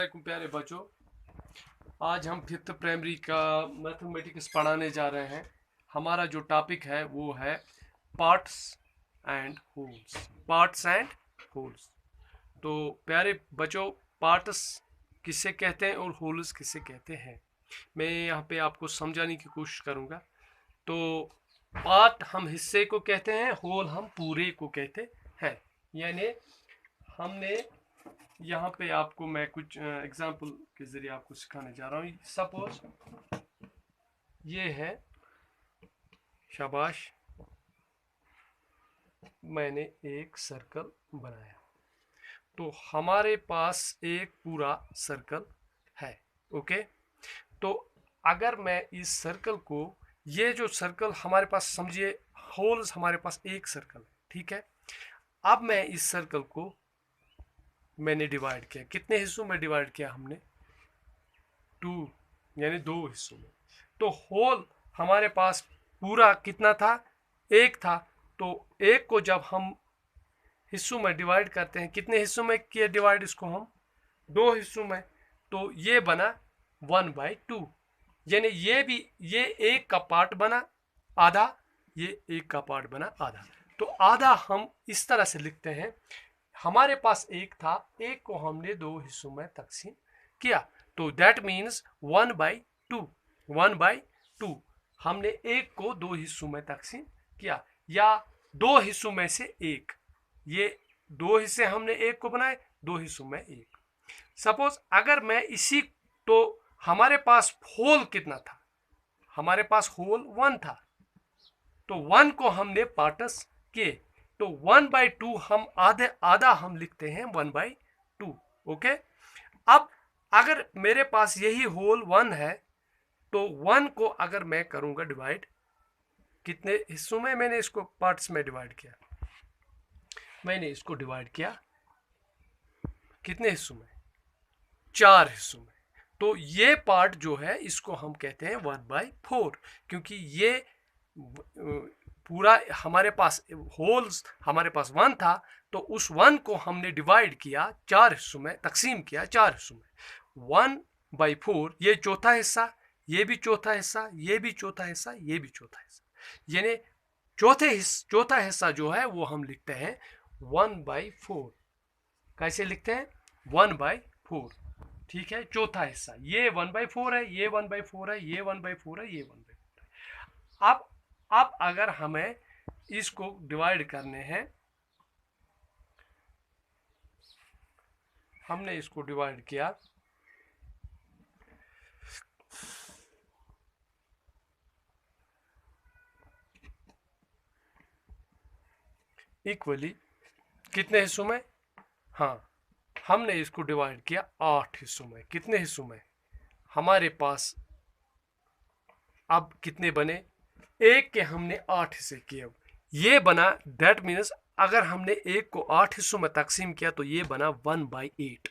प्यारे बच्चों, आज हम फिफ्थ प्राइमरी का मैथमेटिक्स पढ़ाने जा रहे हैं। हमारा जो टॉपिक है वो है parts and holes. Parts and holes. तो प्यारे बच्चों, पार्ट्स किसे कहते हैं और होल्स किसे कहते हैं, मैं यहाँ पे आपको समझाने की कोशिश करूँगा। तो पार्ट हम हिस्से को कहते हैं, होल हम पूरे को कहते हैं। यानी हमने यहाँ पे आपको मैं कुछ एग्जाम्पल के जरिए आपको सिखाने जा रहा हूँ। सपोज ये है, शाबाश, मैंने एक सर्कल बनाया। तो हमारे पास एक पूरा सर्कल है। ओके, तो अगर मैं इस सर्कल को, ये जो सर्कल हमारे पास, समझिए होल्स हमारे पास एक सर्कल है, ठीक है। अब मैं इस सर्कल को मैंने डिवाइड किया। कितने हिस्सों में डिवाइड किया हमने? 2, यानी 2 हिस्सों में। तो होल हमारे पास पूरा कितना था? 1 था। तो 1 को जब हम हिस्सों में डिवाइड करते हैं, कितने हिस्सों में किया डिवाइड इसको हम? 2 हिस्सों में। तो ये बना 1/2, यानी ये 1 का पार्ट बना आधा, ये 1 का पार्ट बना आधा। तो आधा हम इस तरह से लिखते हैं, हमारे पास 1 था, 1 को हमने 2 हिस्सों में तकसीम किया। तो दैट मीन्स 1/2। 1/2 हमने 1 को 2 हिस्सों में तकसीम किया, या 2 हिस्सों में से 1। ये 2 हिस्से हमने 1 को बनाए, 2 हिस्सों में 1। सपोज अगर मैं इसी, तो हमारे पास होल कितना था? हमारे पास होल 1 था। तो 1 को हमने पार्ट्स किए, तो 1/2 हम आधा हम लिखते हैं 1/2। ओके, अब अगर मेरे पास यही होल 1 है, तो 1 को अगर मैं करूंगा डिवाइड, कितने हिस्सों में मैंने इसको पार्ट्स में डिवाइड किया? मैंने इसको डिवाइड किया कितने हिस्सों में? 4 हिस्सों में। तो ये पार्ट जो है इसको हम कहते हैं 1/4, क्योंकि ये पूरा हमारे पास होल्स हमारे पास 1 था, तो उस 1 को हमने डिवाइड किया, 4 हिस्सों में तकसीम किया, 4 हिस्सों में। 1/4, ये चौथा हिस्सा, ये भी चौथा हिस्सा, ये भी चौथा हिस्सा, ये भी चौथा हिस्सा, यानी चौथा हिस्सा जो है वो हम लिखते हैं 1/4। कैसे लिखते हैं? 1/4, ठीक है। चौथा हिस्सा ये 1/4 है, ये 1/4 है, ये 1/4 है, ये 1/4 है। अब अगर हमें इसको डिवाइड करने हैं, हमने इसको डिवाइड किया, इक्वली कितने हिस्सों में? हाँ, हमने इसको डिवाइड किया 8 हिस्सों में। कितने हिस्सों में? हमारे पास अब कितने बने? 1 के हमने 8 हिस्से किए, ये बना, दैट मीन्स अगर हमने 1 को 8 हिस्सों में तकसीम किया तो ये बना 1/8।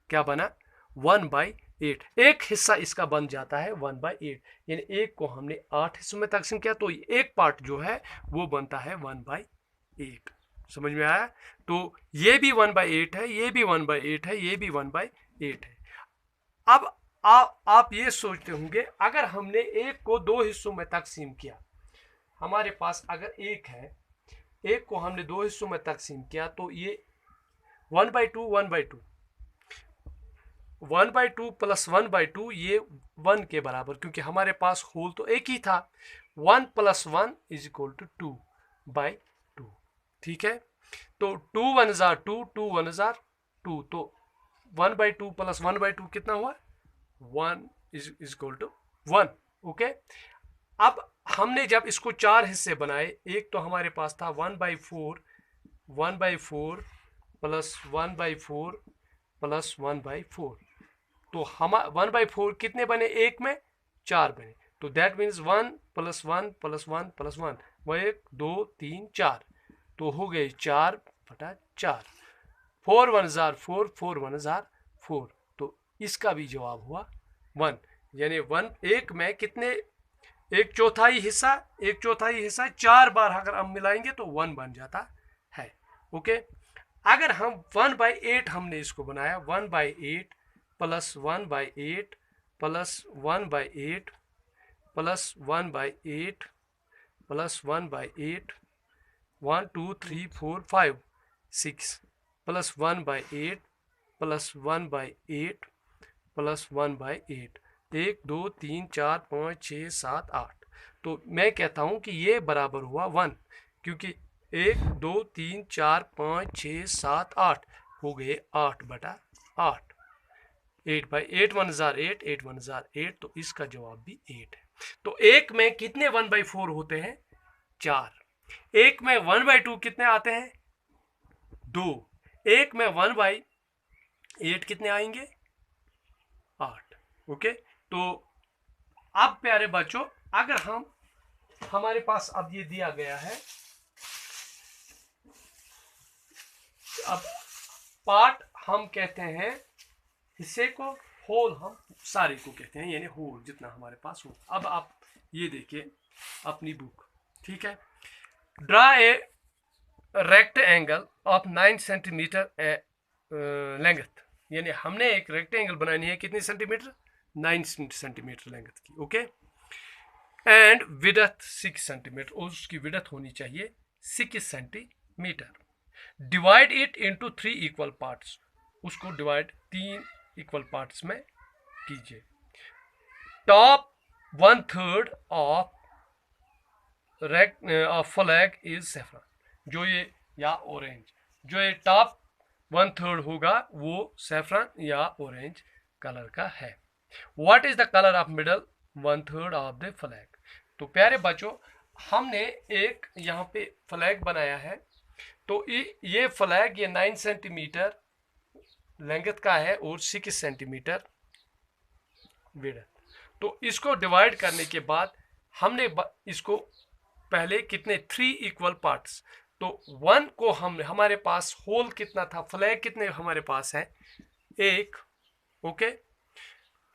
क्या बना? 1/8। एक हिस्सा इसका बन जाता है 1/8, यानी 1 को हमने 8 हिस्सों में तकसीम किया, तो एक पार्ट जो है वो बनता है 1/8। समझ में आया? तो ये भी 1/8 है, ये भी 1/8 है, ये भी 1/8 है। अब आप ये सोचते होंगे, अगर हमने 1 को 2 हिस्सों में तकसीम किया, हमारे पास अगर 1 है, 1 को हमने 2 हिस्सों में तकसीम किया, तो ये 1/2 1/2 1/2 प्लस 1/2, ये 1 के बराबर, क्योंकि हमारे पास होल तो एक ही था। 1 + 1 = 2/2, ठीक है। तो 2 1 = 2, 2 1 = 2, तो 1/2 प्लस 1/2 कितना हुआ? 1 = 1। ओके, अब हमने जब इसको 4 हिस्से बनाए, एक तो हमारे पास था 1/4 प्लस 1/4 प्लस 1/4, तो हम 1/4 कितने बने? एक में 4 बने। तो दैट मीन्स 1 + 1 + 1 + 1, 1 2 3 4, तो हो गए 4/4। 4 1 = 4, 4 1 = 4, तो इसका भी जवाब हुआ 1। यानी 1 में कितने? एक चौथाई हिस्सा 4 बार अगर हम मिलाएंगे तो 1 बन जाता है। ओके, अगर हम 1/8 हमने इसको बनाया, 1/8 plus 1/8 plus 1/8 plus 1/8 plus 1/8 1 2 3 4 5 6 plus 1/8 plus 1/8 plus 1/8 1 2 3 4 5 6 7 8। तो मैं कहता हूं कि ये बराबर हुआ 1, क्योंकि 1 2 3 4 5 6 7 8 हो गए 8/8। 8/8 1 जार 8 8 1 जार 8, तो इसका जवाब भी 8 है। तो एक में कितने 1/4 होते हैं? 4। एक में 1/2 कितने आते हैं? 2। एक में 1/8 कितने आएंगे? 8। ओके, तो अब प्यारे बच्चों, अगर हमारे पास अब ये दिया गया है, अब पार्ट हम कहते हैं हिस्से को, होल हम सारे को कहते हैं, यानी होल जितना हमारे पास हो। अब आप ये देखिए अपनी बुक, ठीक है। Draw a rectangle of 9 centimetre length, यानी हमने एक रेक्टेंगल बनानी है, कितनी सेंटीमीटर? 9 सेंटीमीटर लेंथ की। ओके, एंड विड्थ 6 सेंटीमीटर, और उसकी विड्थ होनी चाहिए 6 centimetre. Divide it into 3 equal parts, उसको डिवाइड 3 इक्वल पार्ट्स में कीजिए। Top 1/3 of flag is saffron, जो ये या ऑरेंज, जो ये टॉप 1/3 होगा वो सैफरन या ऑरेंज कलर का है। What is the colour of middle 1/3 of the flag? तो प्यारे बच्चों, हमने एक यहाँ पे फ्लैग बनाया है, तो ये फ्लैग ये 9 सेंटीमीटर लेंथ का है और 6 सेंटीमीटर विड्थ। तो इसको डिवाइड करने के बाद हमने इसको पहले कितने 3 इक्वल पार्ट्स, तो 1 को हमारे पास होल कितना था, फ्लैग कितने हमारे पास है? 1। ओके,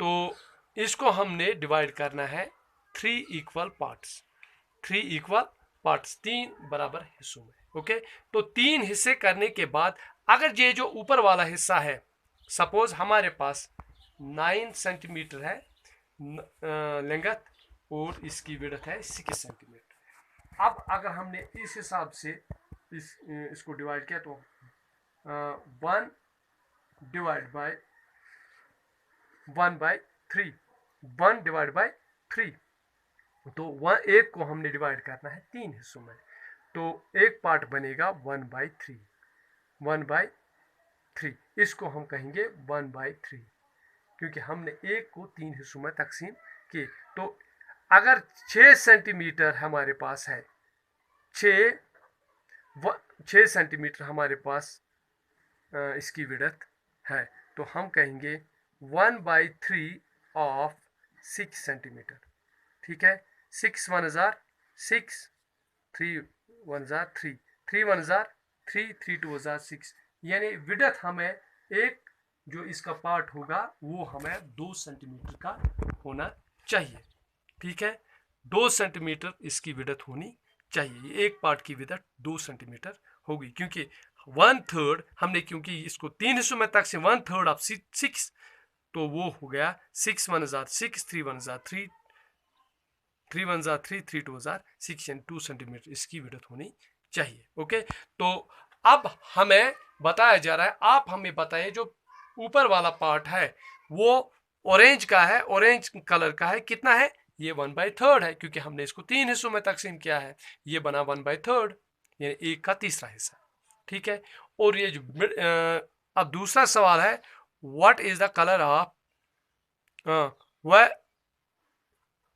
तो इसको हमने डिवाइड करना है 3 इक्वल पार्ट्स, 3 इक्वल पार्ट्स, 3 बराबर हिस्सों में। ओके, तो 3 हिस्से करने के बाद अगर ये जो ऊपर वाला हिस्सा है, सपोज हमारे पास 9 सेंटीमीटर है लेंथ और इसकी विड्थ है 6 सेंटीमीटर। अब अगर हमने इस हिसाब से इसको डिवाइड किया, तो 1 डिवाइड बाय 1/3, 1 डिवाइड बाय 3, तो 1 को हमने डिवाइड करना है 3 हिस्सों में, तो एक पार्ट बनेगा 1/3, 1/3, इसको हम कहेंगे 1/3, क्योंकि हमने 1 को 3 हिस्सों में तकसीम किए। तो अगर 6 सेंटीमीटर हमारे पास है, 6 सेंटीमीटर हमारे पास इसकी विड्थ है, तो हम कहेंगे 1/3 ऑफ 6 सेंटीमीटर। ठीक है, 6 1 जार 6, 3 1 जार 3, 3 1 जार 3, 3 2 जार 6, यानी विड्थ हमें एक जो इसका पार्ट होगा वो हमें 2 सेंटीमीटर का होना चाहिए। ठीक है, 2 सेंटीमीटर इसकी विड्थ होनी चाहिए, एक पार्ट की विड्थ 2 सेंटीमीटर होगी, क्योंकि 1/3 हमने, क्योंकि इसको 3 हिस्सों में तक से 1/3 ऑफ 6, तो वो हो गया 6 1 जार 6, 3 1 जार 3, 3 1 जार 3, 3 2 जार 6, यानी 2 सेंटीमीटर इसकी विड्थ होनी चाहिए। ओके, तो अब हमें बताया जा रहा है, आप हमें बताइए जो ऊपर वाला पार्ट है वो ऑरेंज का है, ऑरेंज कलर का है, कितना है? ये 1/3 है, क्योंकि हमने इसको 3 हिस्सों में तकसीम किया है, ये बना 1/3, यानी 1 का तीसरा हिस्सा। ठीक है, और ये जो अब दूसरा सवाल है, what is the colour of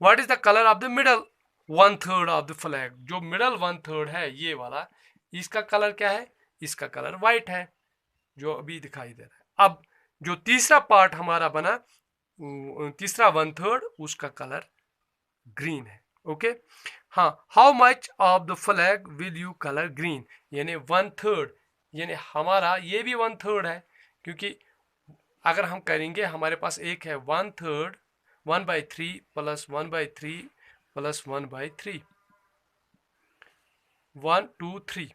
what is the colour of the middle 1/3 of the flag? जो मिडल 1/3 है ये वाला, इसका कलर क्या है? इसका कलर व्हाइट है, जो अभी दिखाई दे रहा है। अब जो तीसरा पार्ट हमारा बना, तीसरा 1/3, उसका कलर ग्रीन है। ओके, हाँ, how much of the flag will you colour green? यानी 1/3, यानी हमारा ये भी 1/3 है, क्योंकि अगर हम करेंगे हमारे पास एक है 1/3, 1/3 प्लस 1/3 प्लस 1/3, 1 2 3,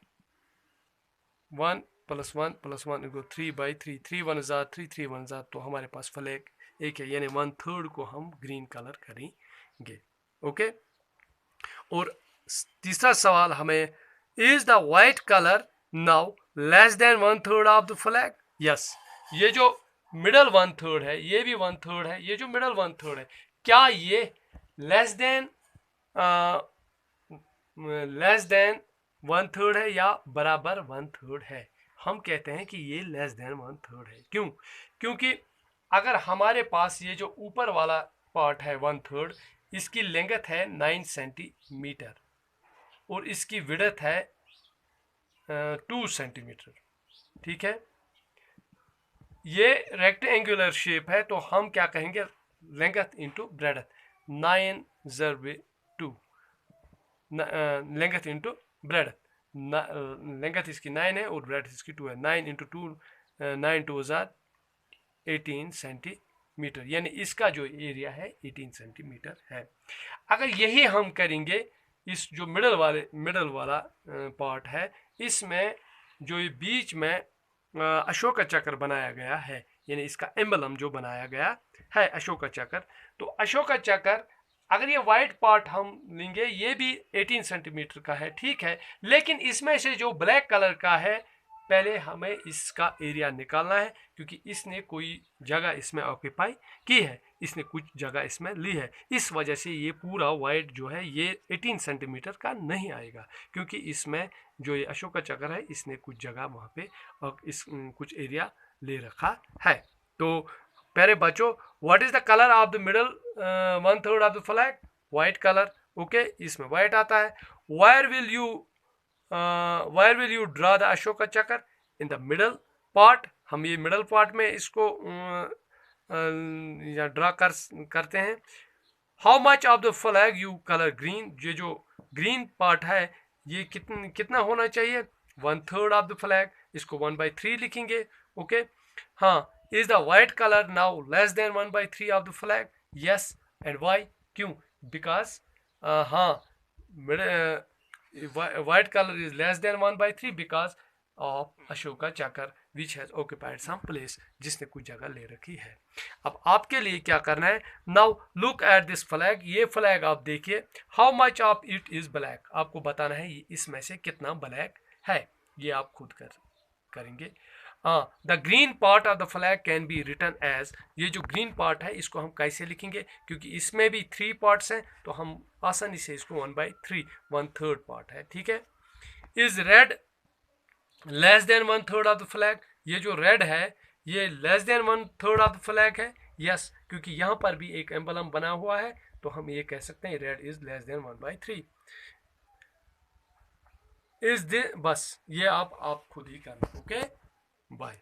1 +1 इक्वल 3/3, 3 1 ज़ा 3, 3 1 ज़ा, तो हमारे पास फ्लैग एक है, यानी 1/3 को हम ग्रीन कलर करेंगे। ओके। और तीसरा सवाल हमें, is the white colour now less than 1/3 of the flag? Yes, ये जो मिडल 1/3 है, ये भी 1/3 है, ये जो मिडल 1/3 है, क्या ये लेस देन 1/3 है या बराबर 1/3 है? हम कहते हैं कि ये लेस देन 1/3 है। क्यों? क्योंकि अगर हमारे पास ये जो ऊपर वाला पार्ट है 1/3, इसकी लेंथ है 9 सेंटीमीटर और इसकी विड्थ है 2 सेंटीमीटर। ठीक है, ये रेक्टेंगुलर शेप है, तो हम क्या कहेंगे, length into breadth, 9 ज़रब 2, length into breadth, length इसकी 9 है और ब्रेडथ इसकी 2 है, 9 इंटू 2, 9 2 ज़ार 18 सेंटीमीटर, यानी इसका जो एरिया है 18 सेंटीमीटर है। अगर यही हम करेंगे, इस जो मिडल वाला पार्ट है, इसमें जो ये बीच में अशोक चक्र बनाया गया है, यानी इसका एम्बलम जो बनाया गया है अशोक चक्र, तो अशोक चक्र अगर ये वाइट पार्ट हम लेंगे, ये भी 18 सेंटीमीटर का है, ठीक है, लेकिन इसमें से जो ब्लैक कलर का है, पहले हमें इसका एरिया निकालना है, क्योंकि इसने कोई जगह इसमें ऑक्यूपाई की है, इसने कुछ जगह इसमें ली है, इस वजह से ये पूरा वाइट जो है ये 18 सेंटीमीटर का नहीं आएगा, क्योंकि इसमें जो ये अशोक चक्र है, इसने कुछ जगह वहाँ पे और कुछ एरिया ले रखा है। तो प्यारे बच्चों, what is the colour of the middle 1/3 of the flag? White colour. Okay, इसमें वाइट आता है। where will you draw the Ashok चक्र? in the middle part। हम ये मिडल पार्ट में इसको ड्रा करते हैं। How much of the flag you colour green? ये जो ग्रीन पार्ट है, ये कितना होना चाहिए? 1/3 ऑफ द फ्लैग, इसको 1/3 लिखेंगे। ओके, हाँ, is the white colour now less than 1/3 of the flag? Yes, and why? क्यों? बिकॉज हाँ, white color is less than 1/3 because of Ashoka Chakra which has occupied some place, जिसने कुछ जगह ले रखी है। अब आपके लिए क्या करना है? Now look at this flag, ये फ्लैग आप देखिए। How much of it is black? आपको बताना है इसमें से कितना ब्लैक है, ये आप खुद करेंगे। The green part of the flag can be written as, ये जो ग्रीन पार्ट है इसको हम कैसे लिखेंगे? क्योंकि इसमें भी 3 पार्ट्स हैं, तो हम आसानी से इसको 1/3, 1/3 पार्ट है। ठीक है। Is red less than 1/3 of the flag? ये जो रेड है ये less than 1/3 of the flag है। यस, क्योंकि यहाँ पर भी एक एम्बलम बना हुआ है, तो हम ये कह सकते हैं red is less than 1/3। Is the, बस ये आप खुद ही करना। Okay, bye.